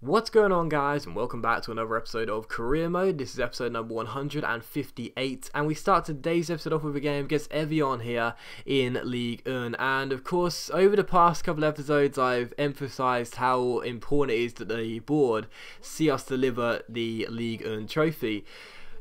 What's going on, guys, and welcome back to another episode of Career Mode. This is episode number 158, and we start today's episode off with a game against Evian here in Ligue 1. And of course, over the past couple of episodes, I've emphasised how important it is that the board see us deliver the Ligue 1 trophy.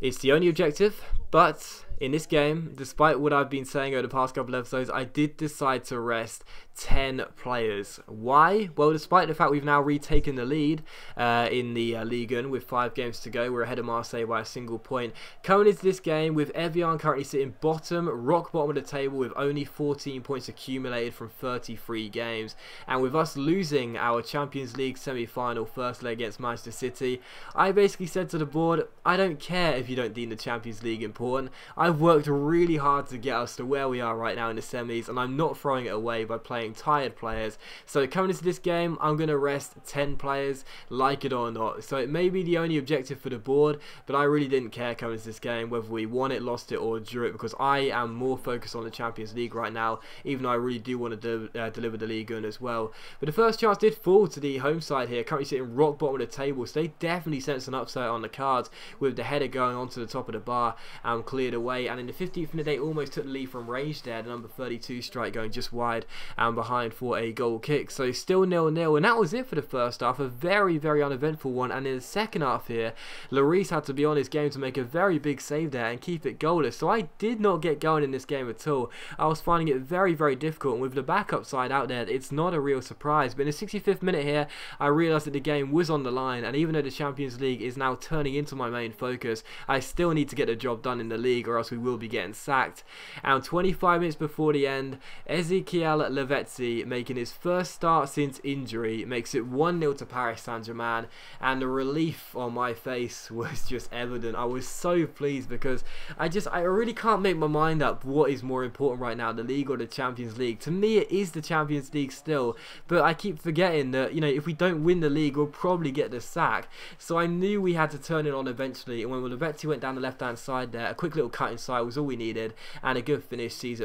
It's the only objective, but in this game, despite what I've been saying over the past couple of episodes, I did decide to rest 10 players. Why? Well, despite the fact we've now retaken the lead in the Ligue 1 with 5 games to go, we're ahead of Marseille by a single point. Coming into this game with Evian currently sitting rock bottom of the table with only 14 points accumulated from 33 games. And with us losing our Champions League semi-final first leg against Manchester City, I basically said to the board, I don't care if you don't deem the Champions League important. I've worked really hard to get us to where we are right now in the semis, and I'm not throwing it away by playing tired players. So coming into this game, I'm going to rest 10 players, like it or not. So it may be the only objective for the board, but I really didn't care coming into this game whether we won it, lost it or drew it, because I am more focused on the Champions League right now, even though I really do want to deliver the Ligue 1 as well. But the first chance did fall to the home side here, currently sitting rock bottom of the table, so they definitely sensed an upset on the cards with the header going onto the top of the bar and cleared away. And in the 15th minute, they almost took the lead from range there. The number 32 strike going just wide and behind for a goal kick. So still 0-0, and that was it for the first half. A very, very uneventful one. And in the second half here, Lloris had to be on his game to make a very big save there and keep it goalless. So I did not get going in this game at all. I was finding it very, very difficult. And with the backup side out there, it's not a real surprise. But in the 65th minute here, I realised that the game was on the line. And even though the Champions League is now turning into my main focus, I still need to get the job done in the league, or else we will be getting sacked. And 25 minutes before the end, Ezequiel Lavezzi, making his first start since injury, makes it 1-0 to Paris Saint-Germain, and the relief on my face was just evident. I was so pleased because I really can't make my mind up what is more important right now, the league or the Champions League. To me, it is the Champions League still, but I keep forgetting that, you know, if we don't win the league, we'll probably get the sack. So I knew we had to turn it on eventually, and when Lavezzi went down the left-hand side there, a quick little cut inside was all we needed, and a good finish sees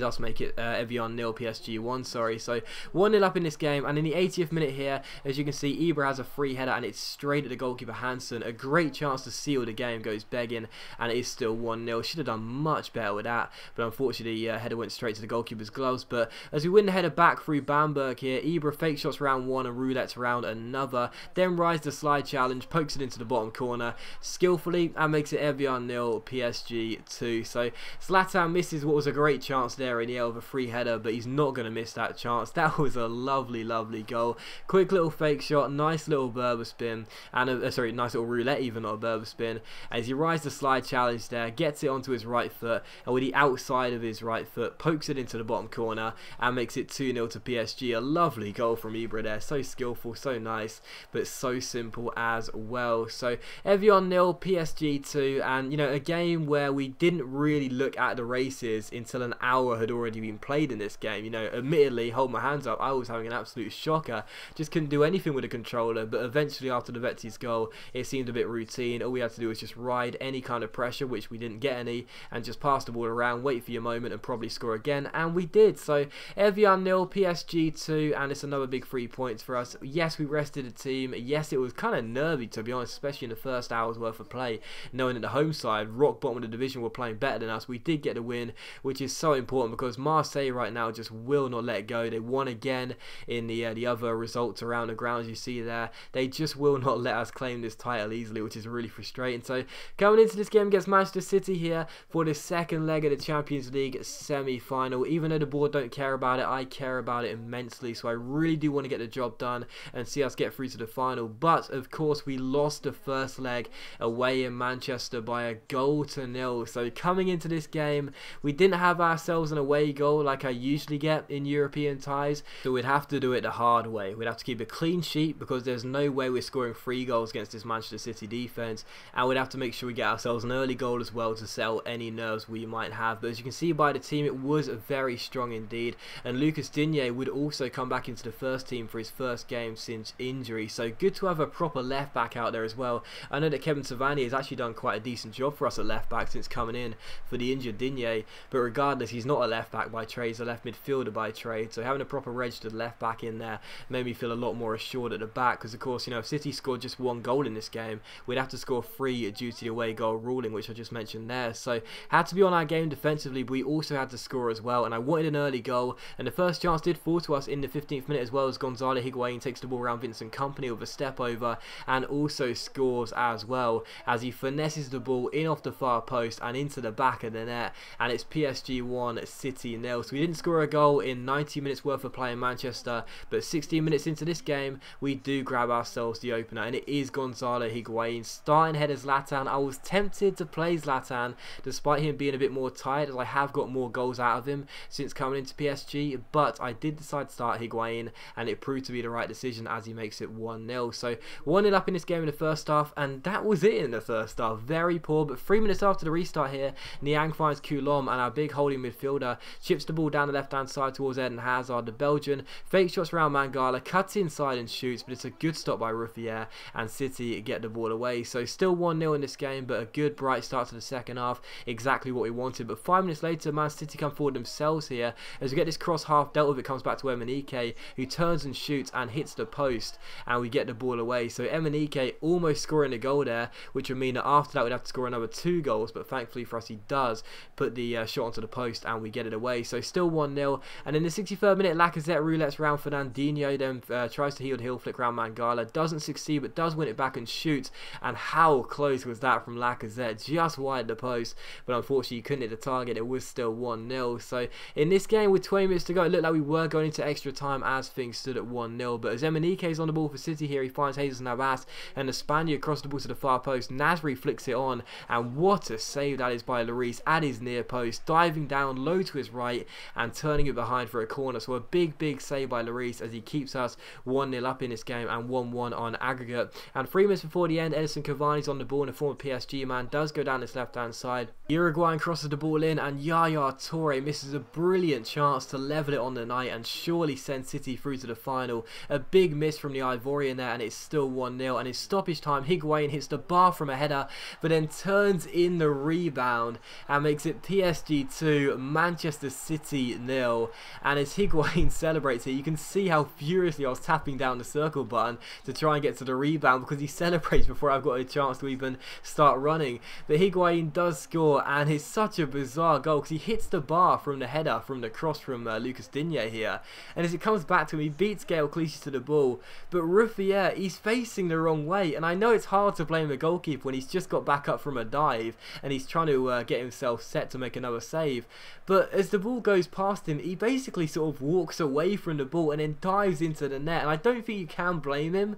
us make it Evian 0, PSG 1, sorry. So 1-0 up in this game, and in the 80th minute here, as you can see, Ibra has a free header and it's straight at the goalkeeper Hansen. A great chance to seal the game, goes begging, and it is still 1-0. Should have done much better with that, but unfortunately header went straight to the goalkeeper's gloves. But as we win the header back through Bamberg here, Ibra fake shots round one and roulettes round another, then rides the slide challenge, pokes it into the bottom corner skillfully and makes it Evian 0, PSG 2. So Zlatan misses what was a great chance there in the air with a free header, but he's not going to miss that chance. That was a lovely, lovely goal. Quick little fake shot, nice little Berber spin, and nice little roulette, even not a Berber spin, as he rides the slide challenge there, gets it onto his right foot, and with the outside of his right foot, pokes it into the bottom corner and makes it 2-0 to PSG. A lovely goal from Ibra there, so skillful, so nice, but so simple as well. So Evian 0, PSG 2, and you know, a game where we didn't really look at the races until an hour had already been played in this game. You know, admittedly, hold my hands up, I was having an absolute shocker, just couldn't do anything with the controller. But eventually, after Lavezzi's goal, it seemed a bit routine. All we had to do was just ride any kind of pressure, which we didn't get any, and just pass the ball around, wait for your moment and probably score again, and we did. So Evian 0, PSG 2, and it's another big 3 points for us. Yes, we rested the team. Yes, it was kind of nervy, to be honest, especially in the first hour's worth of play, knowing that the home side, rock bottom of the division, were playing better than us. We did get the win, which is so important because Marseille right now just will not let go. They won again in the other results around the grounds you see there. They just will not let us claim this title easily, which is really frustrating. So coming into this game against Manchester City here for the second leg of the Champions League semi-final, even though the board don't care about it, I care about it immensely. So I really do want to get the job done and see us get through to the final. But of course, we lost the first leg away in Manchester by a 0-0. So coming into this game, we didn't have ourselves an away goal like I usually get in European ties, so we'd have to do it the hard way. We'd have to keep a clean sheet because there's no way we're scoring 3 goals against this Manchester City defence, and we'd have to make sure we get ourselves an early goal as well to settle any nerves we might have. But as you can see by the team, it was very strong indeed, and Lucas Digne would also come back into the first team for his first game since injury, so good to have a proper left back out there as well. I know that Kevin Savani has actually done quite a decent job for us at left back since coming in for the injured Digne, but regardless, he's not a left back by trade, he's a left midfielder by trade. So having a proper registered left back in there made me feel a lot more assured at the back, because of course, you know, if City scored just 1 goal in this game, we'd have to score 3 due to the away goal ruling, which I just mentioned there. So had to be on our game defensively, but we also had to score as well, and I wanted an early goal, and the first chance did fall to us in the 15th minute as well, as Gonzalo Higuain takes the ball around Vincent Kompany with a step over and also scores as well, as he finesses the ball in off the far post and into the back of the net, and it's PSG 1, City 0. So we didn't score a goal in 90 minutes worth of play in Manchester, but 16 minutes into this game we do grab ourselves the opener, and it is Gonzalo Higuain starting ahead as Zlatan. I was tempted to play Zlatan despite him being a bit more tired, as I have got more goals out of him since coming into PSG, but I did decide to start Higuain, and it proved to be the right decision as he makes it 1-0. So 1-0 up in this game in the first half, and that was it in the first half. Very poor, but 3 minutes after the restart here, Niang finds Coulomb, and our big holding midfielder chips the ball down the left hand side towards Eden Hazard. The Belgian fake shots around Mangala, cuts inside and shoots, but it's a good stop by Ruffier, and City get the ball away. So still 1-0 in this game, but a good bright start to the second half, exactly what we wanted. But 5 minutes later, Man City come forward themselves here as we get this cross half dealt with. It comes back to Emenike, who turns and shoots and hits the post, and we get the ball away. So Emenike almost scoring a goal there, which would mean that after that we'd have to score another 2 goals, but thankfully for us he does put the shot onto the post and we get it away. So still 1-0, and in the 63rd minute, Lacazette roulettes round Fernandinho, then tries to heel flick round Mangala, doesn't succeed but does win it back and shoots, and how close was that from Lacazette, just wide the post, but unfortunately he couldn't hit the target. It was still 1-0. So in this game with 20 minutes to go, it looked like we were going into extra time as things stood at 1-0, but as Emenike is on the ball for City here, he finds Jesus Navas, and the Spaniard crosses the ball to the far post. Nasri flicks it on, and what a save that is by Lloris at his near post, diving down low to his right and turning it behind for a corner. So a big save by Lloris as he keeps us 1-0 up in this game and 1-1 on aggregate. And 3 minutes before the end, Edison Cavani's on the ball, and a former PSG man does go down this left hand side. Uruguayan crosses the ball in, and Yaya Toure misses a brilliant chance to level it on the night and surely send City through to the final. A big miss from the Ivorian there, and it's still 1-0. And in stoppage time, Higuain hits the bar from a header, but then turns in the rebound and makes it PSG 2, Manchester City 0. And as Higuain celebrates here, you can see how furiously I was tapping down the circle button to try and get to the rebound, because he celebrates before I've got a chance to even start running. But Higuain does score, and it's such a bizarre goal because he hits the bar from the header, from the cross from Lucas Digne here, and as it comes back to him, he beats Gael Clichy to the ball, but Ruffier, he's facing the wrong way, and I know it's hard to blame the goalkeeper when he's just got back up from a dive and he's trying to get himself set to make another save, but as the ball goes past him, he basically sort of walks away from the ball and then dives into the net, and I don't think you can blame him.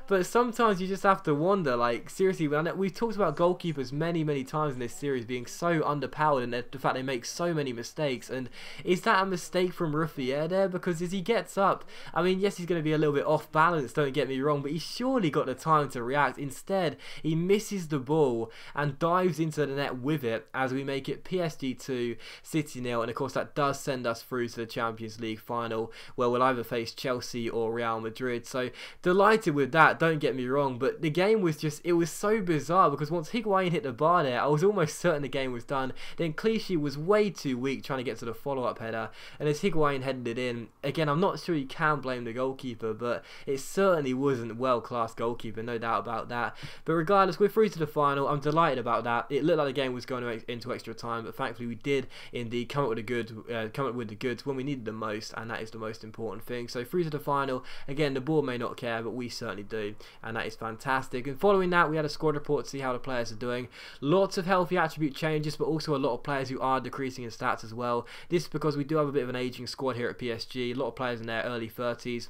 But sometimes you just have to wonder, like, seriously, we've talked about goalkeepers many times in this series being so underpowered, and the fact they make so many mistakes, and is that a mistake from Ruffier there? Because as he gets up, I mean, yes, he's going to be a little bit off balance, don't get me wrong, but he's surely got the time to react. Instead, he misses the ball and dives into the net with it, as we make it PSG 2, City 0, and of course that does send us through to the Champions League final, where we'll either face Chelsea or Real Madrid. So delighted with that, don't get me wrong, but the game was just, it was so bizarre, because once Higuain hit the bar there, I was almost certain the game was done. Then Clichy was way too weak trying to get to the follow-up header, and as Higuain headed it in, again, I'm not sure you can blame the goalkeeper, but it certainly wasn't world-class goalkeeper, no doubt about that. But regardless, we're through to the final. I'm delighted about that. It looked like the game was going into extra time, but thankfully we did indeed come up with the goods when we needed them most, and that is the most important thing. So through to the final. Again, the board may not care, but we certainly do, and that is fantastic. And following that, we had a squad report to see how the players are doing. Lots of healthy attribute changes, but also a lot of players who are decreasing in stats as well. This is because we do have a bit of an aging squad here at PSG. A lot of players in their early 30s.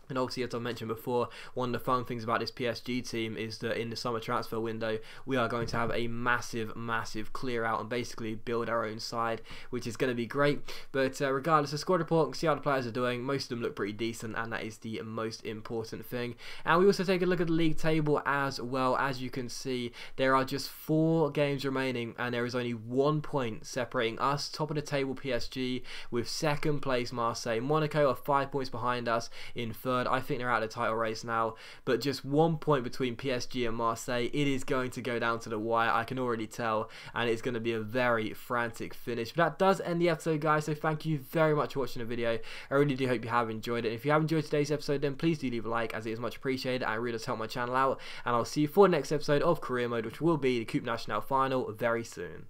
And obviously, as I mentioned before, one of the fun things about this PSG team is that in the summer transfer window, we are going to have a massive clear out and basically build our own side, which is going to be great. But regardless, the squad report, see how the players are doing. Most of them look pretty decent, and that is the most important thing. And we also take a look at the league table as well. As you can see, there are just 4 games remaining, and there is only 1 point separating us, top of the table PSG, with second place Marseille. Monaco are 5 points behind us in third. third. I think they're out of the title race now, but just 1 point between PSG and Marseille. It is going to go down to the wire, I can already tell, and it's going to be a very frantic finish. But that does end the episode, guys, so thank you very much for watching the video. I really do hope you have enjoyed it. If you have enjoyed today's episode, then please do leave a like, as it is much appreciated and it really does help my channel out. And I'll see you for the next episode of Career Mode, which will be the Coupe Nationale final very soon.